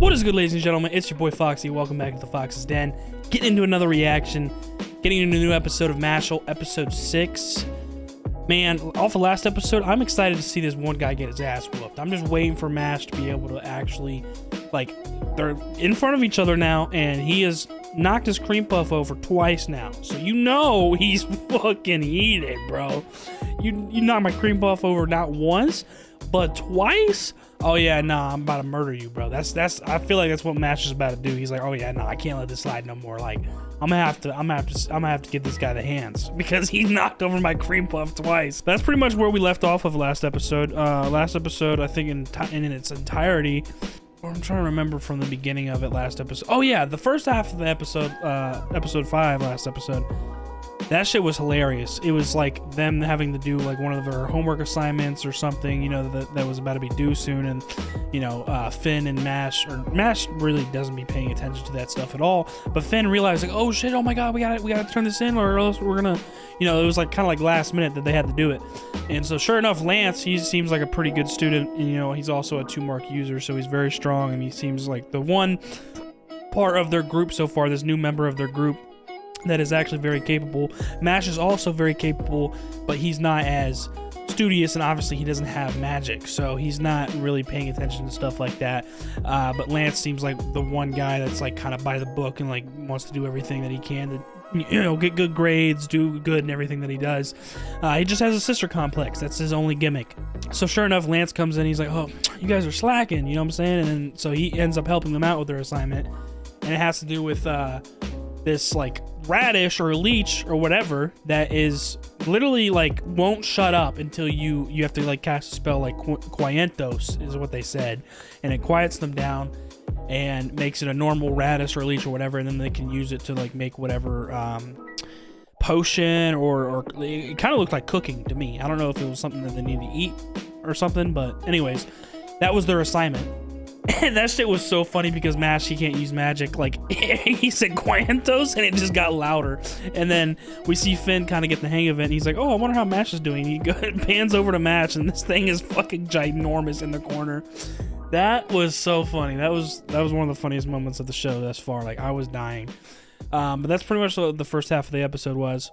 What is good, ladies and gentlemen? It's your boy Foxy. Welcome back to the Fox's Den. Getting into another reaction. Getting into a new episode of MASHLE, episode 6. Man, off the last episode, I'm excited to see this one guy get his ass whooped. I'm just waiting for MASH to be able to actually, like, they're in front of each other now, and he has knocked his cream puff over twice now. So you know he's fucking heated, bro. You knocked my cream puff over not once, but twice? Oh yeah, nah, I'm about to murder you, bro. That's I feel like that's what MASH is about to do. He's like, oh yeah, nah, I can't let this slide no more. Like, I'm gonna have to give this guy the hands because he knocked over my cream puff twice. That's pretty much where we left off of last episode. Last episode, I think in its entirety, or I'm trying to remember from the beginning of it. Last episode. Oh yeah, the first half of the episode, episode 5, last episode. That shit was hilarious. It was like them having to do like one of their homework assignments or something, you know, that was about to be due soon, and you know, Finn and MASH really doesn't be paying attention to that stuff at all. But Finn realized like, oh shit, oh my god, we gotta turn this in, or else we're gonna, you know, it was like kind of like last minute that they had to do it. And so sure enough, Lance, he seems like a pretty good student, and you know, he's also a 2-mark user, so he's very strong, and he seems like the one part of their group so far, this new member of their group, that is actually very capable. MASH is also very capable, but he's not as studious, and obviously he doesn't have magic, so he's not really paying attention to stuff like that. But Lance seems like the one guy that's like kind of by the book and like wants to do everything that he can to, you know, get good grades, do good in everything that he does. He just has a sister complex. That's his only gimmick. So sure enough, Lance comes in, he's like, oh, you guys are slacking, you know what I'm saying? And then, so he ends up helping them out with their assignment, and it has to do with this like radish or leech or whatever that is literally like won't shut up until you have to like cast a spell like Quientos is what they said, and it quiets them down and makes it a normal radish or leech or whatever, and then they can use it to like make whatever potion or it kind of looked like cooking to me. I don't know if it was something that they need to eat or something, but anyways, that was their assignment. And that shit was so funny because MASH, he can't use magic. Like, he said Quientos, and it just got louder. And then we see Finn kind of get the hang of it, and he's like, oh, I wonder how MASH is doing. He pans over to MASH, and this thing is fucking ginormous in the corner. That was so funny. That was one of the funniest moments of the show thus far. Like, I was dying. But that's pretty much what the first half of the episode was.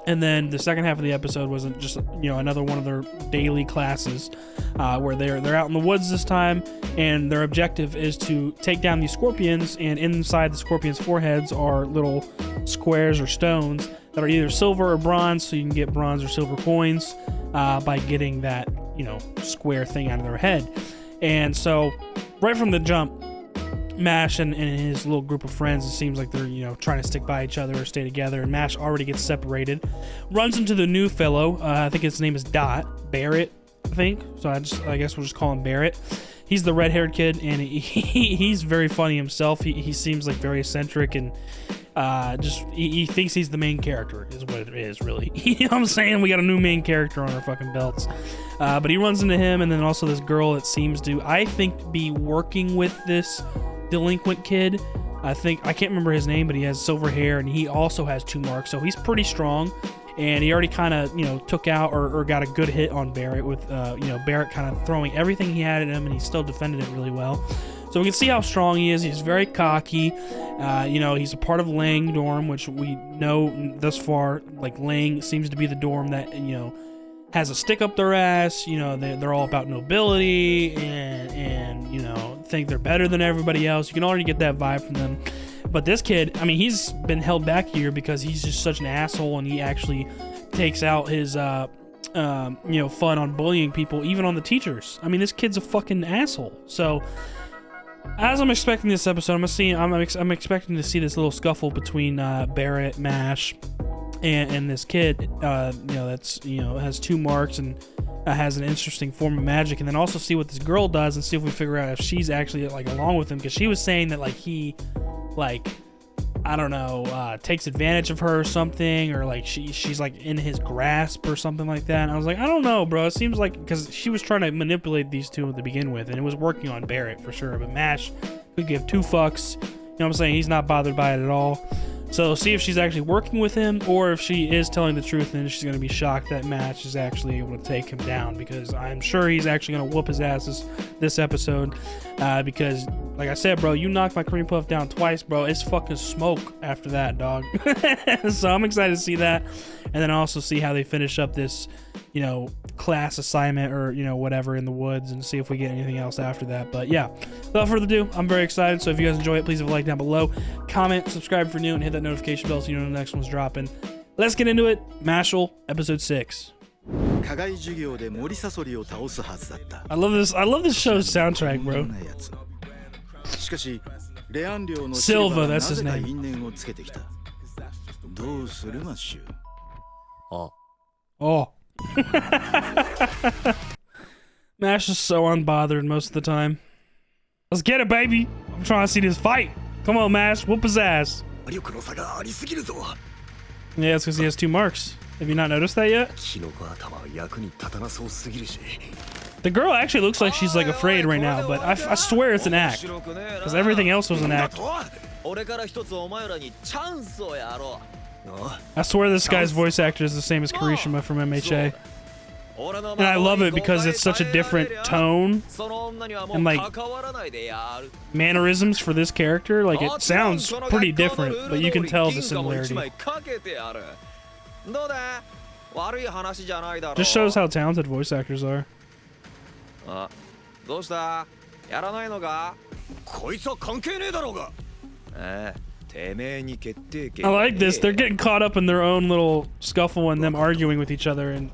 And then the second half of the episode was just, you know, another one of their daily classes where they're out in the woods this time, and their objective is to take down these scorpions, and inside the scorpions' foreheads are little squares or stones that are either silver or bronze, so you can get bronze or silver coins by getting that, you know, square thing out of their head. And so right from the jump, MASH and his little group of friends, it seems like they're, you know, trying to stick by each other or stay together, and MASH already gets separated, runs into the new fellow. I think his name is Barrett, I think, so I guess we'll just call him Barrett. He's the red-haired kid, and he's very funny himself. He seems like very eccentric, and he thinks he's the main character is what it is, really. You know what I'm saying? We got a new main character on our fucking belts. But he runs into him, and then also this girl that seems to, I think, be working with this delinquent kid. I can't remember his name, but he has silver hair, and he also has 2 marks, so he's pretty strong. And he already kind of, you know, took out or got a good hit on Barrett with, you know, Barrett kind of throwing everything he had at him, and he still defended it really well. So we can see how strong he is. He's very cocky. You know, he's a part of Lang dorm, which we know thus far, like, Lang seems to be the dorm that, you know, has a stick up their ass. You know, they're all about nobility and you know, think they're better than everybody else. You can already get that vibe from them. But this kid, I mean, he's been held back here because he's just such an asshole, and he actually takes out his you know, fun on bullying people, even on the teachers. I mean, this kid's a fucking asshole. So as I'm expecting this episode, I'm expecting to see this little scuffle between Barrett, MASH, and this kid, you know, that's, you know, has 2 marks and has an interesting form of magic, and then also see what this girl does and see if we figure out if she's actually like along with him, because she was saying that like he, like, I don't know, takes advantage of her or something, or like she's like in his grasp or something like that. And I was like, I don't know, bro. It seems like, because she was trying to manipulate these two to begin with, and it was working on Barrett for sure, but MASH could give 2 fucks. You know what I'm saying? He's not bothered by it at all. So see if she's actually working with him, or if she is telling the truth, and she's going to be shocked that MASH is actually able to take him down, because I'm sure he's actually going to whoop his ass this episode, because like I said, bro, you knocked my cream puff down twice, bro. It's fucking smoke after that, dog. So I'm excited to see that, and then also see how they finish up this, you know, class assignment or, you know, whatever in the woods, and see if we get anything else after that. But yeah, without further ado, I'm very excited. So if you guys enjoy it, please leave a like down below, comment, subscribe if you're new, and hit that notification bell so you know when the next one's dropping. Let's get into it. MASHLE episode 6. I love this show's soundtrack, bro. SILVA, that's his name. Oh. Mash is so unbothered most of the time. Let's get it, baby. I'm trying to see this fight. Come on, Mash. Whoop his ass. Yeah, it's because he has 2 marks. Have you not noticed that yet? The girl actually looks like she's like afraid right now, but I swear it's an act. Because everything else was an act. I swear this guy's voice actor is the same as Kirishima from MHA. And I love it because it's such a different tone and like mannerisms for this character. Like it sounds pretty different, but you can tell the similarity. Just shows how talented voice actors are. I like this. They're getting caught up in their own little scuffle and them arguing with each other, and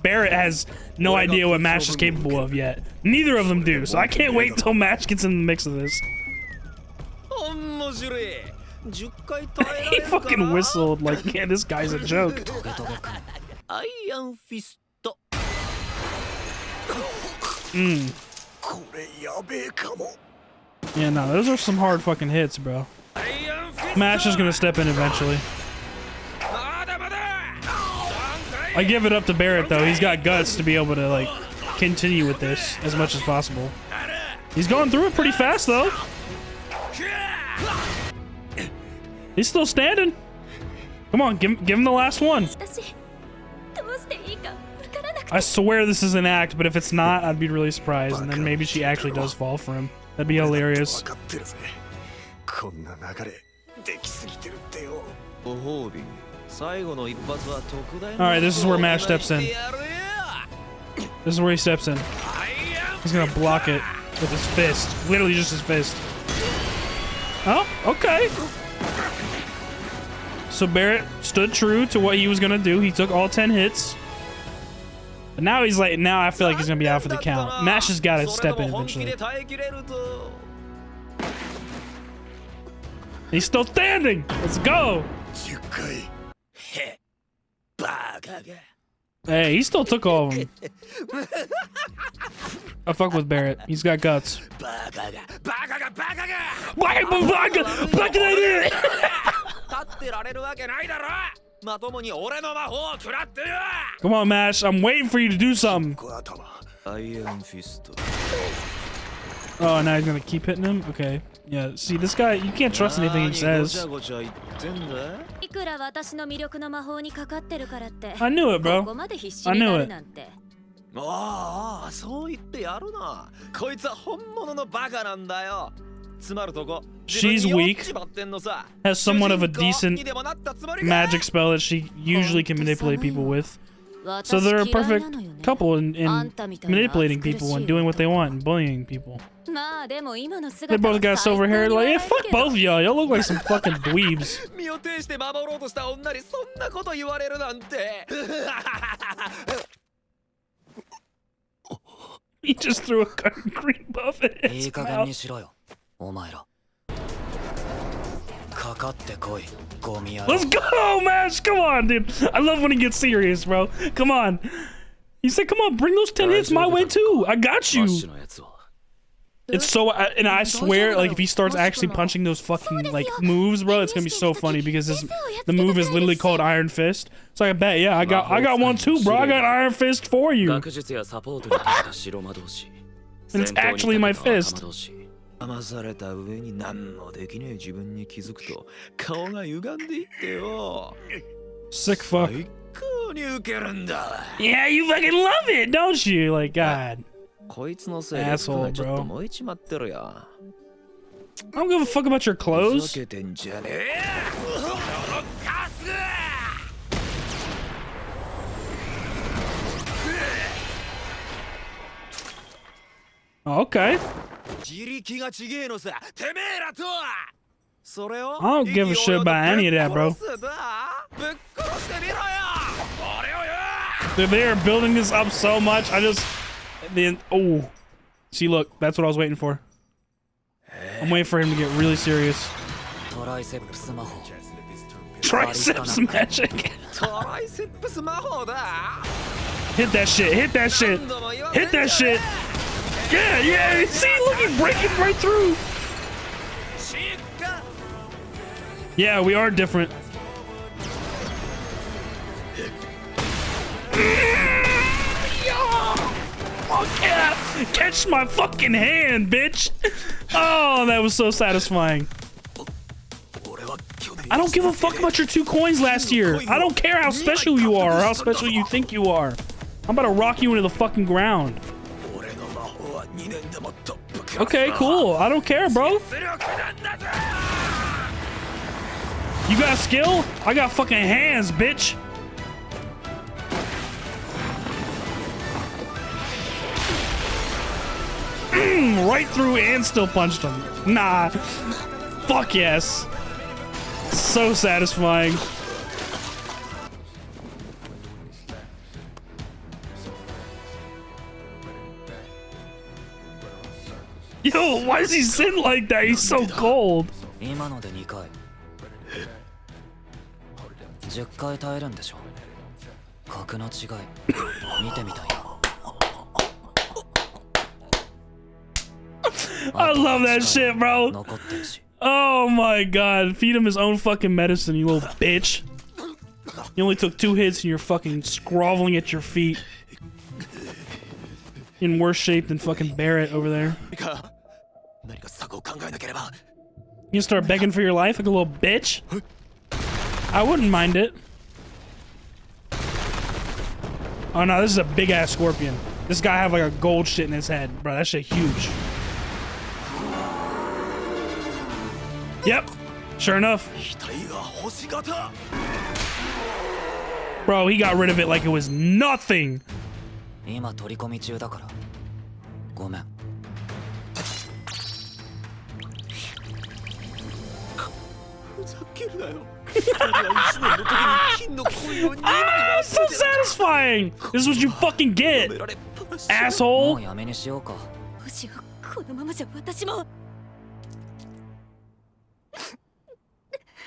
Barrett has no idea what Mash is capable of yet. Neither of them do, so I can't wait until Mash gets in the mix of this. He fucking whistled like, yeah, this guy's a joke. Yeah, no, those are some hard fucking hits, bro. Mash is gonna step in eventually. I give it up to Barrett though. He's got guts to be able to like continue with this as much as possible. He's going through it pretty fast though. He's still standing. Come on, give him the last one. I swear this is an act, but if it's not, I'd be really surprised. And then maybe she actually does fall for him. That'd be hilarious. Alright, this is where Mash steps in. This is where he steps in. He's gonna block it with his fist. Literally just his fist. Oh, okay. So Barrett stood true to what he was gonna do. He took all 10 hits. But now he's like, now I feel like he's gonna be out for the count. Mash has gotta step in eventually. He's still standing! Let's go! Hey, he still took all of them. I fuck with Barrett. He's got guts. Come on, Mash. I'm waiting for you to do something. Oh, now he's gonna keep hitting him? Okay. Yeah, see, this guy, you can't trust anything he says. I knew it, bro. I knew it. She's weak, has somewhat of a decent magic spell that she usually can manipulate people with. So they're a perfect couple in manipulating people and doing what they want and bullying people. They both got silver hair. Like, yeah, fuck both of y'all. Y'all look like some fucking dweebs. He just threw a green buff at his mouth. Let's go, Mash! Come on, dude. I love when he gets serious, bro. Come on. He said, come on, bring those 10 hits my way, too. I got you. It's so, and I swear, like, if he starts actually punching those fucking, like, moves, bro, it's gonna be so funny because the move is literally called Iron Fist. So I bet, yeah, I got one, too, bro. I got Iron Fist for you. And it's actually my fist. Sick fuck. Yeah, you fucking love it, don't you? Like, God. Asshole, bro. I don't give a fuck about your clothes. Oh, okay. I don't give a shit about any of that, bro. They are building this up so much. Oh, see, look, that's what I was waiting for. I'm waiting for him to get really serious. Triceps magic. Hit that shit. Hit that shit. Hit that shit. Yeah, yeah. See, look, he's breaking right through. Yeah, we are different. Fuck yeah! Catch my fucking hand, bitch! Oh, that was so satisfying. I don't give a fuck about your 2 coins last year. I don't care how special you are or how special you think you are. I'm about to rock you into the fucking ground. Okay, cool. I don't care, bro. You got skill? I got fucking hands, bitch. Right through and still punched him. Nah. Fuck yes. So satisfying. Yo, why is he sitting like that? He's so cold. I love that shit, bro. Oh my god. Feed him his own fucking medicine, you little bitch. You only took 2 hits and you're fucking groveling at your feet. In worse shape than fucking Barrett over there. You can start begging for your life like a little bitch? I wouldn't mind it. Oh no, this is a big ass scorpion. This guy have like a gold shit in his head. Bro, that shit huge. Yep, sure enough. Bro, he got rid of it like it was nothing. Ah, so satisfying. This is what you fucking get, asshole.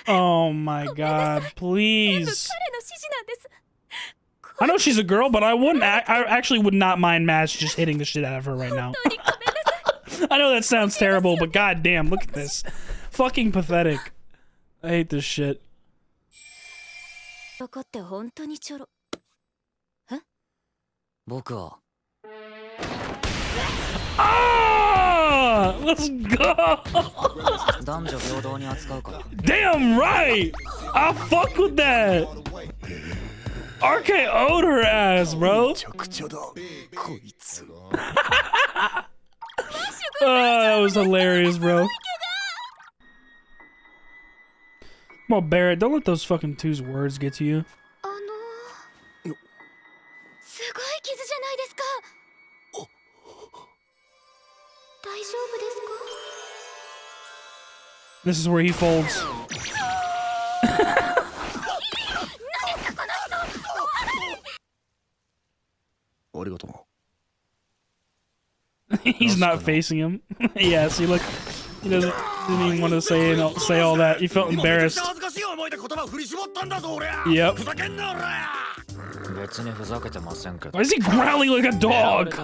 Oh my god, please. I know she's a girl, but I actually would not mind Mash just hitting the shit out of her right now. I know that sounds terrible, but goddamn, look at this. Fucking pathetic. I hate this shit. Ah! Let's go! Damn right! I fuck with that! RKO'd her ass, bro! Oh, that was hilarious, bro. Come on, Barrett, don't let those fucking 2's words get to you. This is where he folds. He's not facing him. Yeah, see, look, he didn't even want to say all that. He felt embarrassed. Yep. Why is he growling like a dog?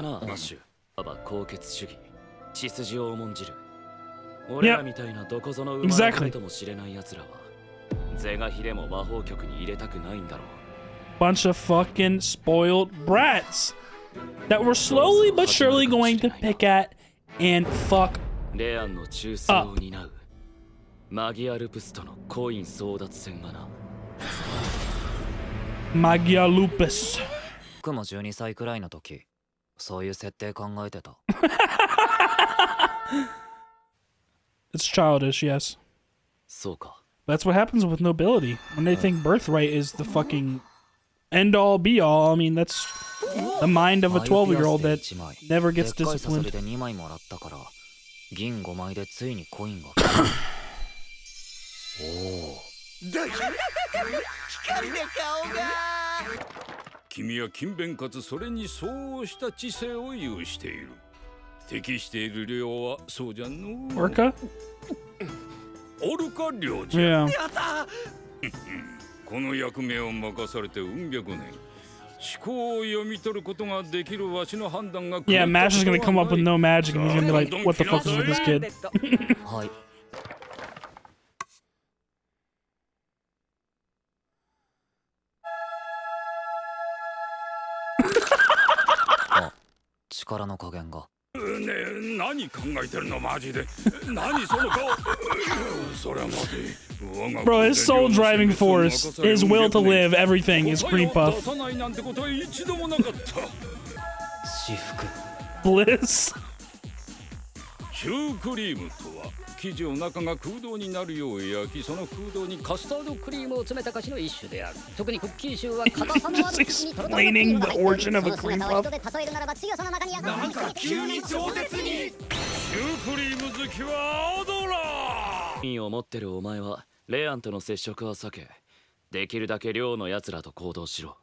Yep. Exactly. Bunch of fucking spoiled brats that we're slowly but surely going to pick at and fuck up. Magia Lupus. It's childish, yes. そうか。 That's what happens with nobility. When they think birthright is the fucking end-all, be-all, I mean, that's the mind of a 12-year-old that never gets でっかいサソ disciplined. リで2枚もらったから銀5枚でついにコインがおお光で顔が君は勤勉かつそれに相応した知性を有している。適している量はそうじゃの。Orca? オルカ領じゃ。 Yeah. やったこの役目を任されてうん百年。思考を読み取ることができるわしの判断が。 Yeah, Mash is gonna come up with no magic and he's gonna be like, what the fuck is with this kid? はいあ力の加減がねえ、何考えてるのマジで。何その顔。それは待て。 Bro, his sole driving force, his will to live, everything is cream puff. 出さないなんてことは一度もなかった。至福 Bliss. シュークリームとは生地を中が空洞になるよう焼き、その空洞にカスタードクリームを詰めた菓子の一種である。特にクッキーシューは硬さのある Just explaining the origin of a cream puff. なんか急に超絶にシュークリーム好きはアドラー。金を持ってるお前はレアンとの接触は避けできるだけ寮のやつらと行動しろ。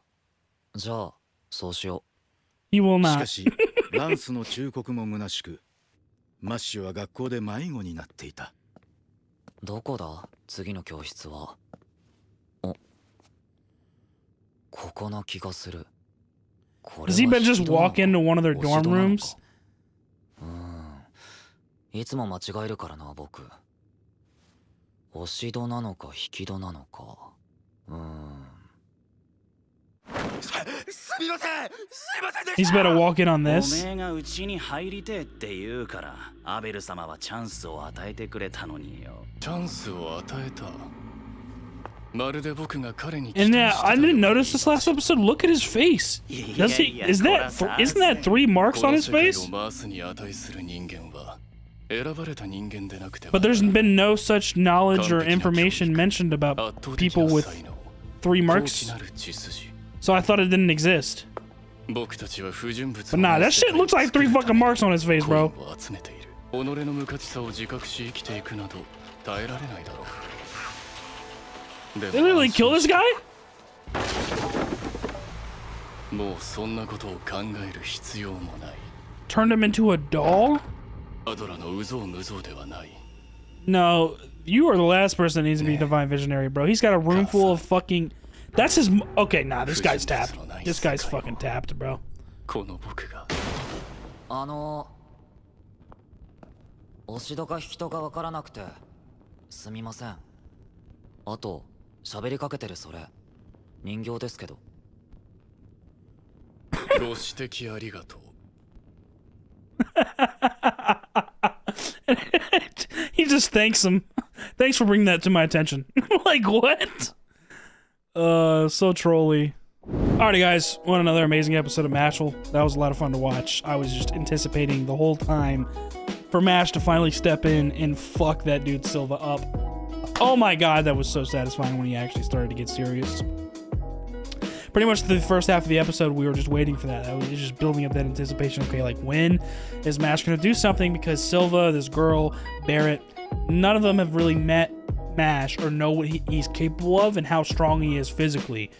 じゃあそうしよ He will しか not. しランスの忠告も虚しく、マッシュは学校で迷子になっていた。う。どこだ次の教室は。おここな気がする。これ Does he は bet just 引き戸なの walk into one of their 押し dorm 戸なの rooms? かいつも間違えるからな僕。押し戸なのか引き戸なのか。すみませんで He's better walk in on お this. めえがうちに入りてえって言うからアベル様はチャンスを与えてくれたのによ。チャンスを与えた。まるで僕が彼に期 And 待してた I didn't notice this last episode. Look at his face. Does he? Is that? Isn't that 3 marks こ on の his 世界 face? を回すに値する人間は選ばれた人間でなくては But there's been no such knowledge or information mentioned about 圧倒的 people な with 才能 3高 marks. 貴なる血筋 So I thought it didn't exist. 僕たちは不純物 But nah, that shit looks like 3 fucking marks on his face, コイン bro. を集めている。己の無価値さを自覚し生きていくなど耐えられないだろう。で They literally kill this guy? もうそんなことを考える必要もない。 Turned him into a doll? アドラの有象無象ではない。 No, you are the last person that needs to be Divine Visionary, bro. He's got a room full of fucking... That's his... Okay, nah, this guy's tapped. This guy's fucking tapped, bro. この僕が押し戸か引き戸か分からなくてすみません。あと喋りかけてるそれ人形ですけど。ご指摘ありがとう。He just thanks him. Thanks for bringing that to my attention. Like, what? So trolly. Alrighty, guys. What another amazing episode of MASHLE. That was a lot of fun to watch. I was just anticipating the whole time for MASH to finally step in and fuck that dude Silva up. Oh my god, that was so satisfying when he actually started to get serious. Pretty much the first half of the episode, we were just waiting for that. It was just building up that anticipation. Okay, like, when is MASH going to do something? Because Silva, this girl, Barrett, none of them have really met MASH or know what he's capable of and how strong he is physically.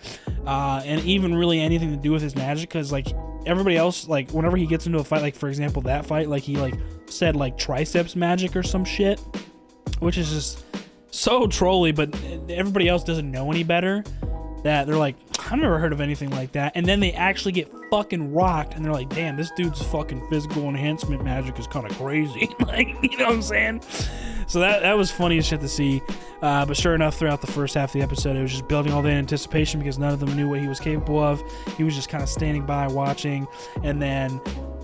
And even really anything to do with his magic. Because, like, everybody else, like, whenever he gets into a fight, like, for example, that fight, like, he, like, said, like, triceps magic or some shit. Which is just so trolly, but everybody else doesn't know any better. That they're like, I've never heard of anything like that. And then they actually get fucking rocked and they're like, damn, this dude's fucking physical enhancement magic is kind of crazy. Like, you know what I'm saying? So that was funny as shit to see. But sure enough, throughout the first half of the episode, it was just building all that anticipation because none of them knew what he was capable of. He was just kind of standing by watching. And then,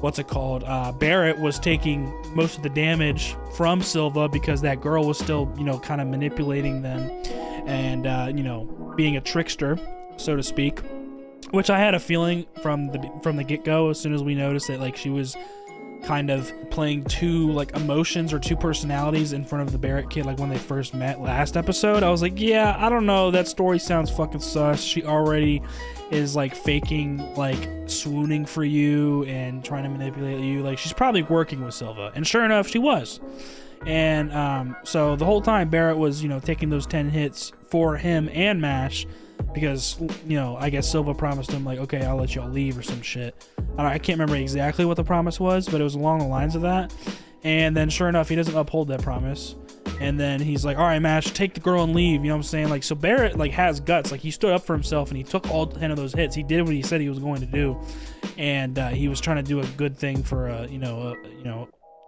what's it called? Barrett was taking most of the damage from Silva because that girl was still, you know, kind of manipulating them and, you know, being a trickster, so to speak, which I had a feeling from the get-go as soon as we noticed that, like, she was kind of playing two like emotions or two personalities in front of the Barrett kid, like when they first met last episode. I was like, yeah, I don't know, that story sounds fucking sus. She already is like faking like swooning for you and trying to manipulate you. Like she's probably working with Silva, and sure enough she was. And so the whole time Barrett was, you know, taking those 10 hits for him and Mash, because, you know, I guess Silva promised him like, okay, I'll let y'all leave or some shit. I can't remember exactly what the promise was, but it was along the lines of that. And then sure enough, he doesn't uphold that promise. And then he's like, all right, Mash, take the girl and leave. You know what I'm saying? Like, so Barrett like has guts. Like he stood up for himself and he took all 10 of those hits. He did what he said he was going to do. And he was trying to do a good thing for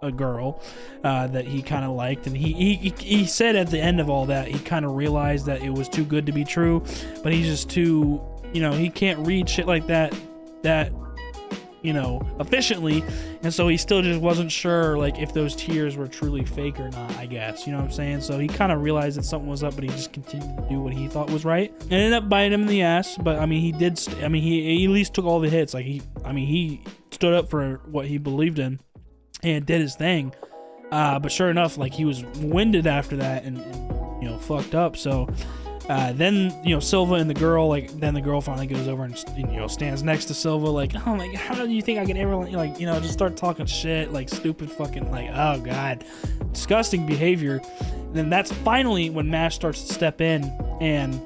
a girl that he kind of liked. And he said at the end of all that, he kind of realized that it was too good to be true, but he's just too, you know, he can't read shit like that you know, efficiently, and so he still just wasn't sure like if those tears were truly fake or not, I guess, you know what I'm saying? So he kind of realized that something was up, but he just continued to do what he thought was right. It ended up biting him in the ass, but I mean he did he at least took all the hits. Like he stood up for what he believed in and did his thing. But sure enough, like he was winded after that and you know, fucked up. So then, you know, Silva and the girl, like, then the girl finally goes over and, you know, stands next to Silva, like, oh my God, how do you think I can ever, like, you know, just start talking shit, like, stupid fucking, like, oh God, disgusting behavior. And then that's finally when Mash starts to step in, and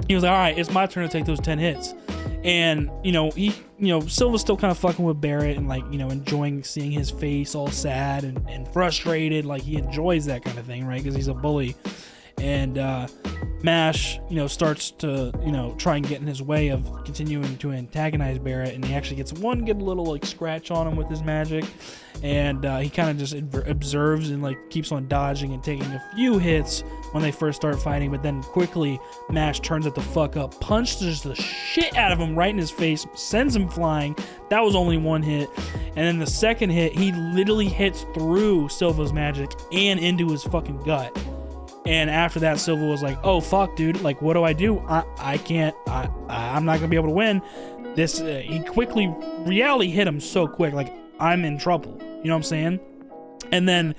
he was like, all right, it's my turn to take those 10 hits. And, you know, Silva's still kind of fucking with Barrett and, like, you know, enjoying seeing his face all sad and frustrated. Like, he enjoys that kind of thing, right? Because he's a bully. And Mash, you know, starts to, you know, try and get in his way of continuing to antagonize Barrett, and he actually gets one good little like scratch on him with his magic, and he kind of just observes and like keeps on dodging and taking a few hits when they first start fighting, but then quickly Mash turns it the fuck up, punches the shit out of him right in his face, sends him flying. That was only one hit, and then the second hit he literally hits through Silva's magic and into his fucking gut. And after that, Silva was like, oh, fuck, dude. Like, what do I do? I can't. I'm not going to be able to win. This, he quickly, reality hit him so quick. Like, I'm in trouble. You know what I'm saying? And then,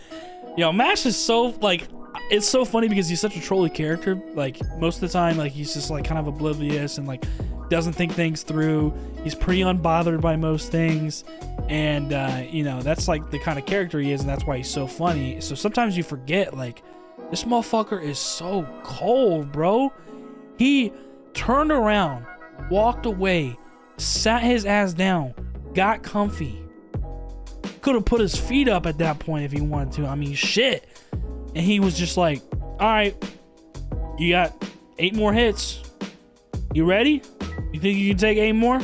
you know, Mash is so, like, it's so funny because he's such a trolly character. Like, most of the time, like, he's just, like, kind of oblivious and, like, doesn't think things through. He's pretty unbothered by most things. And, you know, that's, like, the kind of character he is, and that's why he's so funny. So sometimes you forget, like, this motherfucker is so cold, bro. He turned around, walked away, sat his ass down, got comfy. Could have put his feet up at that point if he wanted to. I mean, shit. And he was just like, all right, you got 8 more hits. You ready? You think you can take 8 more?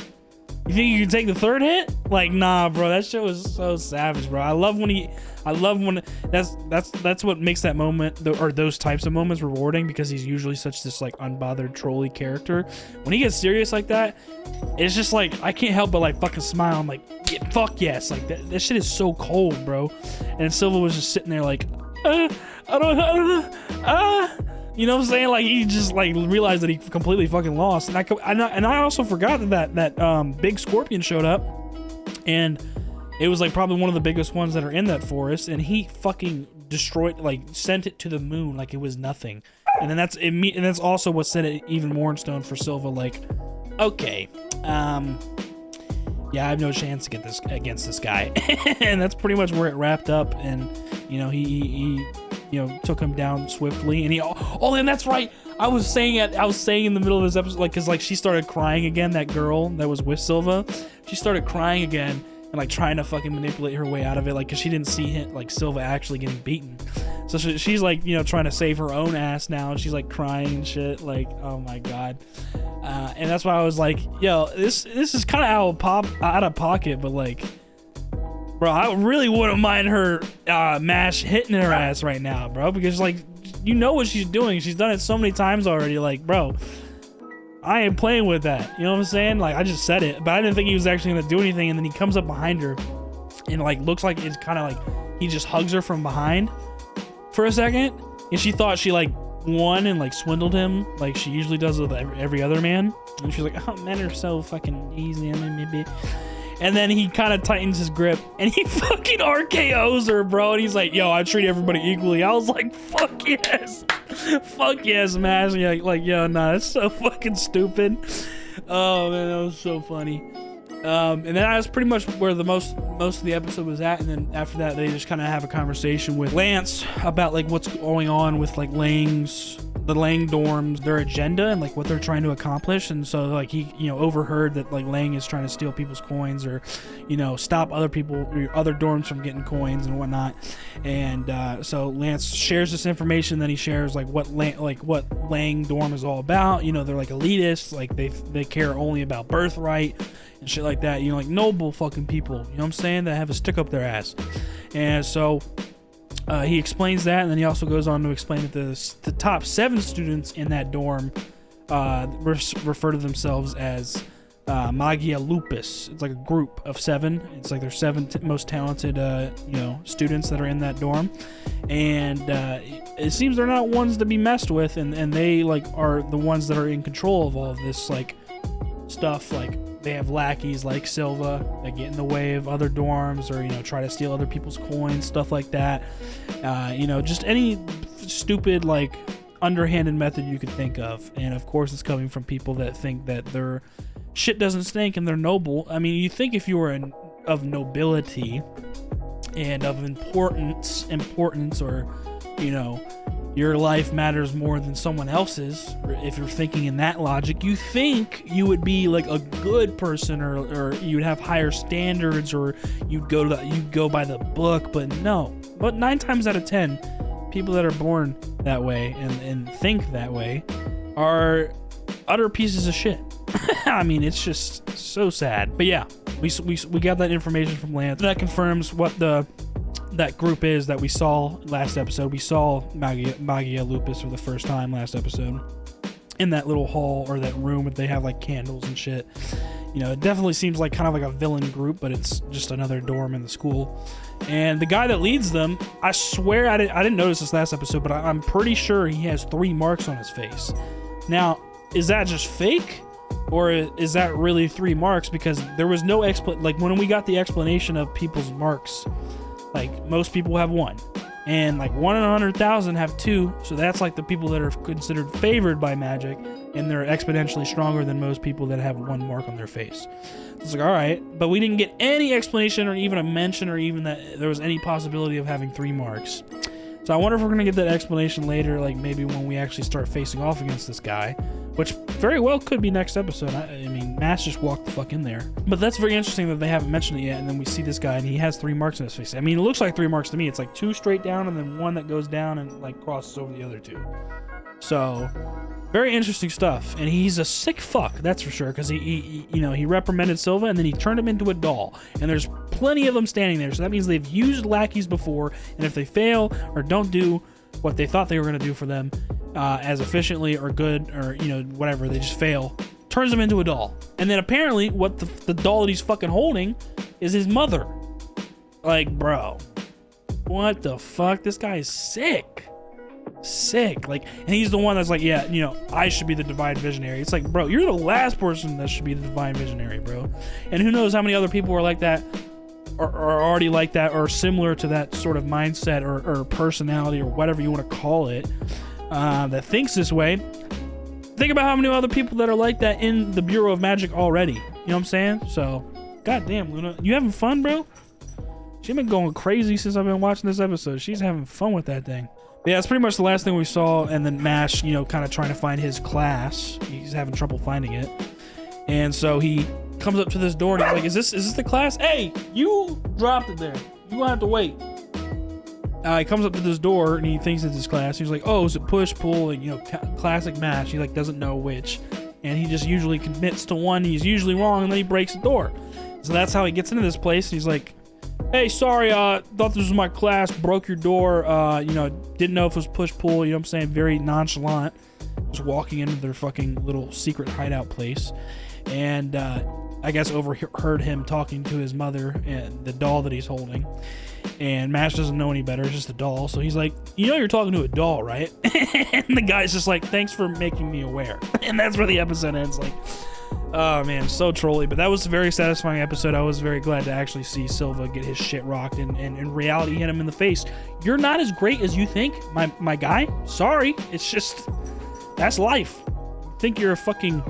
You think you can take the 3rd hit? Like, nah, bro. That shit was so savage, bro. I love when that's what makes that moment or those types of moments rewarding, because he's usually such this like unbothered trolly character. When he gets serious like that, it's just like I can't help but like fucking smile. I'm like, yeah, fuck yes. Like that shit is so cold, bro. And Silva was just sitting there like, I don't know. You know what I'm saying? Like he just like realized that he completely fucking lost. And I also forgot that big scorpion showed up, and it was like probably one of the biggest ones that are in that forest, and he fucking destroyed, like sent it to the moon like it was nothing. And then that's also what set it even more in stone for Silva. Like, okay, yeah, I have no chance against this guy. And that's pretty much where it wrapped up. And you know, he you know, took him down swiftly, and and that's right. I was saying in the middle of this episode, like, cause like she started crying again. That girl that was with Silva, she started crying again and like trying to fucking manipulate her way out of it, like, cause she didn't see him, like Silva actually getting beaten. So she's like, you know, trying to save her own ass now, and she's like crying and shit. Like, oh my god. And that's why I was like, yo, this is kind of out of pocket, but like, bro, I really wouldn't mind her Mash hitting her ass right now, bro, because like, you know what she's doing. She's done it so many times already. Like, bro, I ain't playing with that. You know what I'm saying? Like, I just said it, but I didn't think he was actually gonna do anything. And then he comes up behind her, and like looks like it's kind of like he just hugs her from behind for a second, and she thought she like won and like swindled him like she usually does with every other man. And she's like, oh, men are so fucking easy. And then he kind of tightens his grip and he fucking RKO's her, bro. And he's like, yo, I treat everybody equally. I was like, fuck yes. Fuck yes, Mash. Like, yo, nah, that's so fucking stupid. Oh, man, that was so funny. And then that's pretty much where the most of the episode was at. And then after that, they just kind of have a conversation with Lance about like what's going on with like the Lang dorms, their agenda and like what they're trying to accomplish. And so like he, overheard that like Lang is trying to steal people's coins or, stop other dorms from getting coins and whatnot. And so Lance shares this information. Then he shares like what Lang dorm is all about. They're like elitists, like they care only about birthright and shit like that. Like noble fucking people. You know what I'm saying? That have a stick up their ass. And so he explains that, and then he also goes on to explain that the top 7 students in that dorm refer to themselves as Magia Lupus. It's like a group of 7. It's like there's 7 most talented, students that are in that dorm, and it seems they're not ones to be messed with, and they like are the ones that are in control of all of this like stuff. Like they have lackeys like Silva that get in the way of other dorms or try to steal other people's coins, stuff like that. Just any stupid like underhanded method you could think of. And of course it's coming from people that think that their shit doesn't stink and they're noble. I mean, you think if you were of nobility and of importance or your life matters more than someone else's, if you're thinking in that logic, you think you would be like a good person or you'd have higher standards or you'd go by the book. But no. But 9 times out of 10, people that are born that way and think that way are utter pieces of shit. I mean, it's just so sad. But yeah, we got that information from Lance. That confirms what that group is that we saw last episode. We saw Magia Lupus for the first time last episode in that little hall or that room where they have like candles and shit. It definitely seems like kind of like a villain group, but it's just another dorm in the school. And the guy that leads them, I swear I didn't notice this last episode, but I'm pretty sure he has 3 marks on his face. Now, is that just fake? Or is that really 3 marks? Because there was no like when we got the explanation of people's marks, like most people have 1 and like 1 in 100,000 have 2. So that's like the people that are considered favored by magic and they're exponentially stronger than most people that have 1 mark on their face. It's like, all right, but we didn't get any explanation or even a mention or even that there was any possibility of having 3 marks. So I wonder if we're going to get that explanation later, like maybe when we actually start facing off against this guy, which very well could be next episode. I mean, Mass just walked the fuck in there. But that's very interesting that they haven't mentioned it yet, and then we see this guy, and he has 3 marks on his face. I mean, it looks like 3 marks to me. It's like 2 straight down, and then 1 that goes down and like crosses over the other 2. So, very interesting stuff. And he's a sick fuck, that's for sure, because he reprimanded Silva, and then he turned him into a doll. And there's plenty of them standing there, so that means they've used lackeys before, and if they fail or don't do what they thought they were going to do for them as efficiently or good or whatever, they just fail, turns him into a doll. And then apparently what the doll that he's fucking holding is his mother. Like, bro, what the fuck? This guy is sick. Like, and he's the one that's like, yeah, I should be the divine visionary. It's like, bro, you're the last person that should be the divine visionary, bro. And who knows how many other people are like that, or already like that, or similar to that sort of mindset or personality or whatever you want to call it, that thinks this way. Think about how many other people that are like that in the Bureau of Magic already. You know what I'm saying? So, goddamn, Luna, you having fun, bro? She's been going crazy since I've been watching this episode. She's having fun with that thing. But yeah, that's pretty much the last thing we saw. And then Mash, kind of trying to find his class. He's having trouble finding it. And so he comes up to this door and he's like, is this the class? Hey, you dropped it there. You gonna have to wait. He comes up to this door and he thinks it's his class. He's like, oh, is it push, pull, and classic Mash. He like doesn't know which. And he just usually commits to one. He's usually wrong, and then he breaks the door. So that's how he gets into this place. He's like, hey, sorry, thought this was my class, broke your door, didn't know if it was push, pull, you know what I'm saying? Very nonchalant. Just walking into their fucking little secret hideout place. And I guess overheard him talking to his mother and the doll that he's holding. And Mash doesn't know any better. It's just a doll. So he's like, you know you're talking to a doll, right? And the guy's just like, thanks for making me aware. And that's where the episode ends. Like, oh man, so trolly. But that was a very satisfying episode. I was very glad to actually see Silva get his shit rocked and in reality hit him in the face. You're not as great as you think, my guy. Sorry. It's just, that's life. You think you're a fucking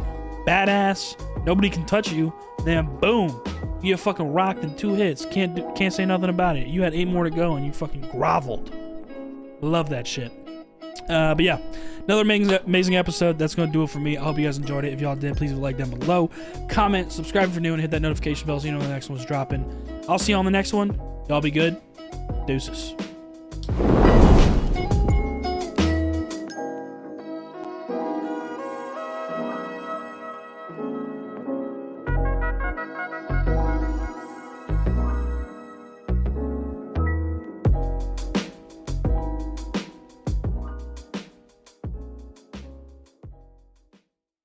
badass, nobody can touch you, then boom, you get fucking rocked in 2 hits. Can't say nothing about it. You had 8 more to go and you fucking groveled. Love that shit. But yeah, another amazing episode. That's going to do it for me. I hope you guys enjoyed it. If y'all did, please leave a like down below. Comment, subscribe if you're new, and hit that notification bell so you know when the next one's dropping. I'll see you on the next one. Y'all be good. Deuces.